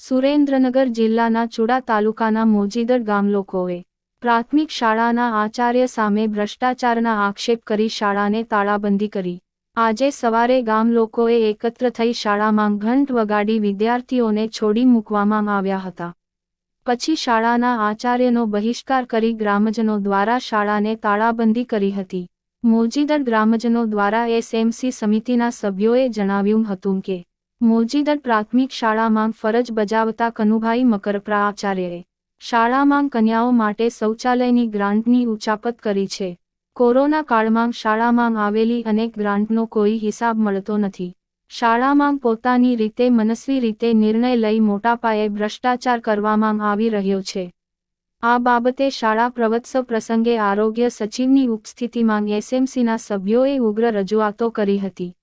સુરેન્દ્રનગર જિલ્લાના ચુડા તાલુકાના મોજીદર ગામ લોકોએ પ્રાથમિક શાળાના આચાર્ય સામે ભ્રષ્ટાચારના આક્ષેપ કરી શાળાને તાળાબંધી કરી। આજે સવારે ગામ લોકોએ એકત્ર થઈ શાળામાં ઘંટ વગાડી વિદ્યાર્થીઓને છોડી મૂકવામાં આવ્યા હતા। પછી શાળાના આચાર્યનો બહિષ્કાર કરી ગ્રામજનો દ્વારા શાળાને તાળાબંધી કરી હતી। મોજીદર ગ્રામજનો દ્વારા એસએમસી સમિતિના સભ્યોએ જણાવ્યું હતું કે મોજીદર પ્રાથમિક શાળામાં ફરજ બજાવતા કનુભાઈ મકરપ્રા આચાર્યએ શાળામાં કન્યાઓ માટે શૌચાલયની ગ્રાન્ટની ઉચાપત કરી છે। કોરોના કાળમાં શાળામાં આવેલી અનેક ગ્રાન્ટનો કોઈ હિસાબ મળતો નથી। શાળામાં પોતાની રીતે મનસ્વી રીતે નિર્ણય લઈ મોટા પાયે ભ્રષ્ટાચાર કરવામાં આવી રહ્યો છે। આ બાબતે શાળા પ્રવત્સવ પ્રસંગે આરોગ્ય સચિવની ઉપસ્થિતિમાં એસએમસીના સભ્યોએ ઉગ્ર રજૂઆતો કરી હતી,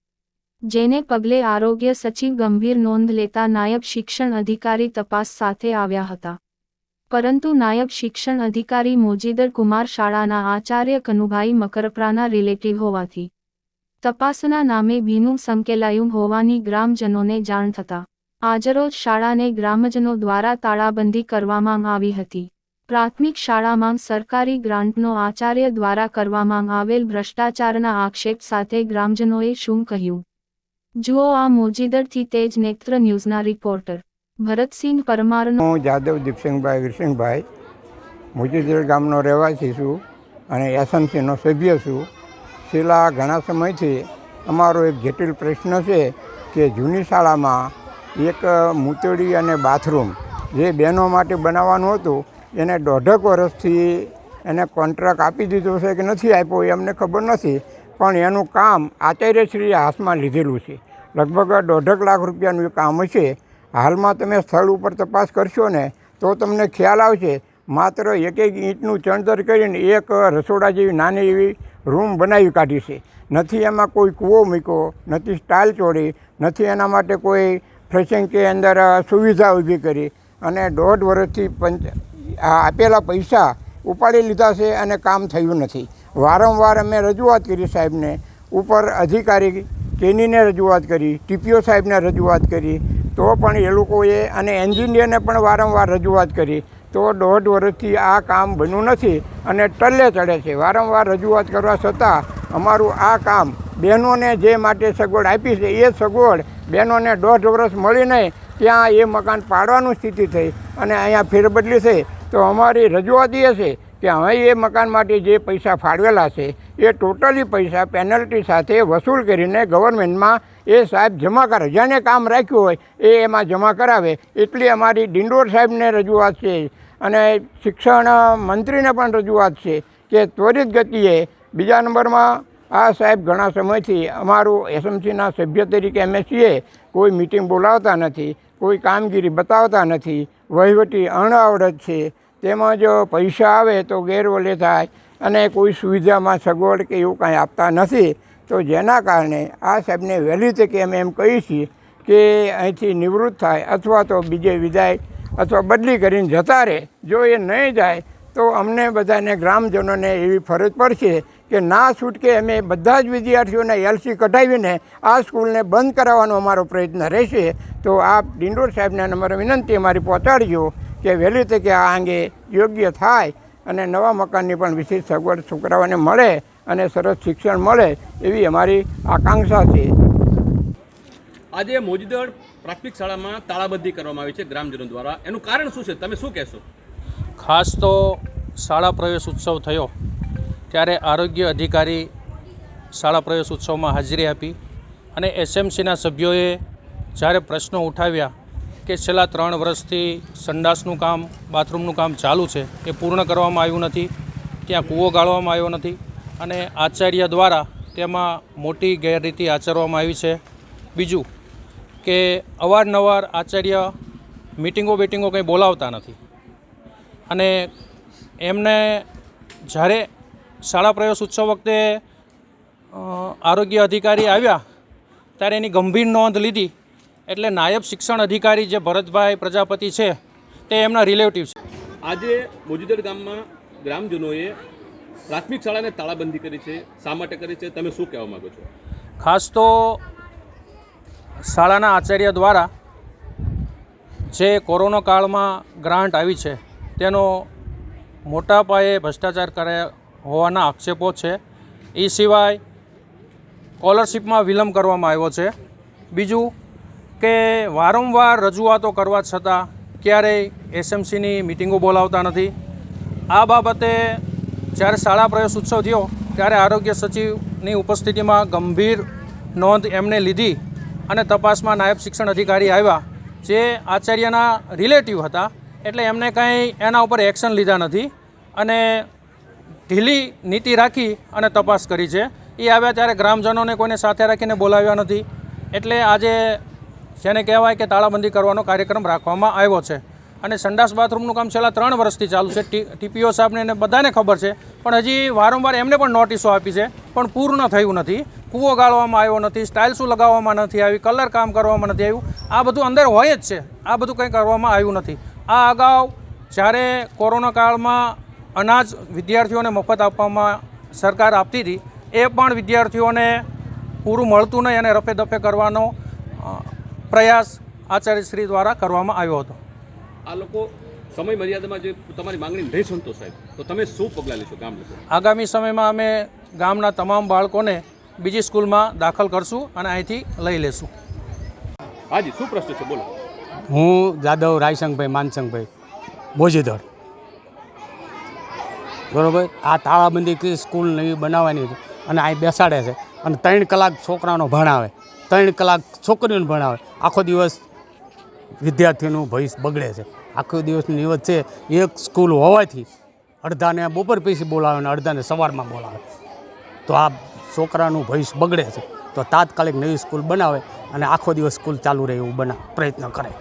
જેને પગલે આરોગ્ય સચિવ ગંભીર નોંધ લેતા નાયબ શિક્ષણ અધિકારી તપાસ સાથે આવ્યા હતા। પરંતુ નાયબ શિક્ષણ અધિકારી મોજીદર કુમાર શાળાના આચાર્ય કનુભાઈ મકરપ્રાના રિલેટિવ હોવાથી તપાસના નામે ભીનું સંકેલાયું હોવાની ગ્રામજનોને જાણ થતાં આજરોજ શાળાને ગ્રામજનો દ્વારા તાળાબંધી કરવામાં આવી હતી। પ્રાથમિક શાળામાં સરકારી ગ્રાન્ટનો આચાર્ય દ્વારા કરવામાં આવેલ ભ્રષ્ટાચારના આક્ષેપ સાથે ગ્રામજનોએ શું કહ્યું, જુઓ આ મોજીદરથી તેજ નેત્ર ન્યૂઝના રિપોર્ટર ભરતસિંહ પરમારનો। હું જાદવ દીપસિંહભાઈ વીરસિંહભાઈ મોજીદર ગામનો રહેવાસી છું અને એસએમસીનો સભ્ય છું। છેલ્લા ઘણા સમયથી અમારો એક જટિલ પ્રશ્ન છે કે જૂની શાળામાં એક મૂતળી અને બાથરૂમ જે બહેનો માટે બનાવવાનું હતું એને 1.5 વર્ષથી એને કોન્ટ્રાક્ટ આપી દીધો છે કે નથી આપ્યો એ અમને ખબર નથી, પણ એનું કામ આચાર્યશ્રીએ હાથમાં લીધેલું છે। લગભગ 1.5 લાખ રૂપિયાનું કામ હશે। હાલમાં તમે સ્થળ ઉપર તપાસ કરશો ને તો તમને ખ્યાલ આવશે, માત્ર એક ઈંટનું ચણતર કરીને એક રસોડા જેવી નાની એવી રૂમ બનાવી કાઢી છે। નથી એમાં કોઈ કૂવો મૂક્યો, નથી સ્ટાઇલ ચોડી, નથી એના માટે કોઈ ફ્રેશિંગ કે અંદર સુવિધા ઊભી કરી અને 1.5 વર્ષથી આપેલા પૈસા ઉપાડી લીધા છે અને કામ થયું નથી। વારંવાર અમે રજૂઆત કરી સાહેબને, ઉપર અધિકારી કેનીને રજૂઆત કરી, ટીપીઓ સાહેબને રજૂઆત કરી, તો પણ એ લોકોએ અને એન્જિનિયરને પણ વારંવાર રજૂઆત કરી તો 1.5 વર્ષથી આ કામ બન્યું નથી અને ટલ્લે ચડે છે। વારંવાર રજૂઆત કરવા છતાં અમારું આ કામ બહેનોને જે માટે સગવડ આપી છે એ સગવડ બહેનોને 1.5 વર્ષ મળી નહીં, ત્યાં એ મકાન પાડવાની સ્થિતિ થઈ અને અહીંયા ફેરબદલી થઈ। તો અમારી રજૂઆત એ છે કે હવે એ મકાન માટે જે પૈસા ફાળવેલા છે એ ટોટલી પૈસા પેનલ્ટી સાથે વસૂલ કરીને ગવર્મેન્ટમાં એ સાહેબ જમા કરે, જેને કામ રાખ્યું હોય એ એમાં જમા કરાવે, એટલી અમારી ડિંડોર સાહેબને રજૂઆત છે અને શિક્ષણ મંત્રીને પણ રજૂઆત છે કે ત્વરિત ગતિએ। બીજા નંબરમાં આ સાહેબ ઘણા સમયથી અમારું એસએમસીના સભ્ય તરીકે અમે છીએ, કોઈ મિટિંગ બોલાવતા નથી, કોઈ કામગીરી બતાવતા નથી, વહીવટી અણઆવડત છે, તેમજ પૈસા આવે તો ગેરવલે થાય અને કોઈ સુવિધામાં સગવડ કે એવું કાંઈ આપતા નથી। તો જેના કારણે આ સાહેબને વહેલી તકે અમે એમ કહીએ છીએ કે અહીંથી નિવૃત્ત થાય અથવા તો બીજે વિદાય અથવા બદલી કરીને જતા રહે। જો એ નહીં જાય તો અમને બધાને ગ્રામજનોને એવી ફરજ પડશે કે ના છૂટકે અમે બધા જ વિદ્યાર્થીઓને એલસી કઢાવીને આ સ્કૂલને બંધ કરાવવાનો અમારો પ્રયત્ન રહેશે। તો આપ ડિંડોર સાહેબને અમારી વિનંતી અમારી પહોંચાડજો કે વહેલી તકે આ અંગે યોગ્ય થાય અને નવા મકાનની પણ વિશેષ સગવડ છોકરાઓને મળે અને સરસ શિક્ષણ મળે એવી અમારી આકાંક્ષા છે। આજે મોજીદર પ્રાથમિક શાળામાં તાળાબંધી કરવામાં આવી છે ગ્રામજનો દ્વારા, એનું કારણ શું છે, તમે શું કહેશો? ખાસ તો શાળા પ્રવેશ ઉત્સવ થયો ત્યારે આરોગ્ય અધિકારી શાળા પ્રવેશ ઉત્સવમાં હાજરી આપી અને એસએમસીના સભ્યોએ જ્યારે પ્રશ્નો ઉઠાવ્યા કે છેલ્લા 3 વર્ષથી સંડાસનું કામ, બાથરૂમનું કામ ચાલુ છે, એ પૂર્ણ કરવામાં આવ્યું નથી, ત્યાં કૂવો ગાળવામાં આવ્યો નથી અને આચાર્ય દ્વારા તેમાં મોટી ગેરરીતિ આચરવામાં આવી છે। બીજું કે અવારનવાર આચાર્ય મિટિંગો કંઈ બોલાવતા નથી અને એમને જ્યારે શાળા પ્રવેશ ઉત્સવ વખતે આરોગ્ય અધિકારી આવ્યા ત્યારે એની ગંભીર નોંધ લીધી, એટલે નાયબ શિક્ષણ અધિકારી જે ભરતભાઈ પ્રજાપતિ છે તે એમના રિલેટિવ છે। આજે મોજીદર ગામમાં ગ્રામજનોએ પ્રાથમિક શાળાને તાળાબંધી કરી છે, શા માટે કરી છે, તમે શું કહેવા માગો છો? ખાસ તો શાળાના આચાર્ય દ્વારા જે કોરોના કાળમાં ગ્રાન્ટ આવી છે તેનો મોટા પાયે ભ્રષ્ટાચાર કર્યા હોવાના આક્ષેપો છે. એ સિવાય સ્કોલરશીપમાં વિલંબ કરવામાં આવ્યો છે. બીજું કે વારંવાર રજૂઆતો કરવા છતાં ક્યારેય એસએમસીની મિટિંગો બોલાવતા નથી. આ બાબતે જ્યારે શાળા પ્રવેશ ઉત્સવ થયો ત્યારે આરોગ્ય સચિવની ઉપસ્થિતિમાં ગંભીર નોંધ એમને લીધી અને તપાસમાં નાયબ શિક્ષણ અધિકારી આવ્યા જે આચાર્યના રિલેટિવ હતા, એટલે એમને કંઈ એના ઉપર એક્શન લીધા નથી અને ઢીલી નીતિ રાખી અને તપાસ કરી છે. એ આવ્યા ત્યારે ગ્રામજનોને કોઈને સાથે રાખીને બોલાવ્યા નથી. એટલે આજે જેને કહેવાય કે તાળાબંધી કરવાનો કાર્યક્રમ રાખવામાં આવ્યો છે. અને સંડાસ બાથરૂમનું કામ છેલ્લા 3 વર્ષથી ચાલુ છે. ટીપીઓ સાહેબને એને બધાને ખબર છે, પણ હજી વારંવાર એમને પણ નોટિસો આપી છે, પણ પૂર્ણ થયું નથી. કૂવો ગાળવામાં આવ્યો નથી, સ્ટાઇલ્સું લગાવવામાં નથી આવી, કલર કામ કરવામાં નથી આવ્યું. આ બધું અંદર હોય જ છે, આ બધું કંઈ કરવામાં આવ્યું નથી. આ અગાઉ જ્યારે કોરોના કાળમાં અનાજ વિદ્યાર્થીઓને મફત આપવામાં સરકાર આપતી હતી, એ પણ વિદ્યાર્થીઓને પૂરું મળતું નહીં અને રફે દફે કરવાનો પ્રયાસ આચાર્યશ્રી દ્વારા કરવામાં આવ્યો હતો. આ લોકો સમય મર્યાદામાં જે તમારી માંગણી નહીં સંતોષાય તો તમે શું પગલાં લેશો ગામ લોકો? આગામી સમયમાં અમે ગામના તમામ બાળકોને બીજી સ્કૂલમાં દાખલ કરશું અને અહીંથી લઈ લેશું. હાજી, શું પ્રશ્ન છે, બોલો. હું જાદવ રાયસંગભાઈ માનસંગભાઈ મોજીદર. બરાબર, આ તાળાબંધી સ્કૂલ નવી બનાવવાની હતી અને અહીં બેસાડે છે અને 3 કલાક છોકરાનો ભણાવે, 3 કલાક છોકરીઓને ભણાવે. આખો દિવસ વિદ્યાર્થીઓનું ભવિષ્ય બગડે છે. આખો દિવસની નિવત છે. એક સ્કૂલ હોવાથી અડધાને બપોર પછી બોલાવે અને અડધાને સવારમાં બોલાવે, તો આ છોકરાનું ભવિષ્ય બગડે છે. તો તાત્કાલિક નવી સ્કૂલ બનાવે અને આખો દિવસ સ્કૂલ ચાલુ રહે એવું પ્રયત્ન કરે.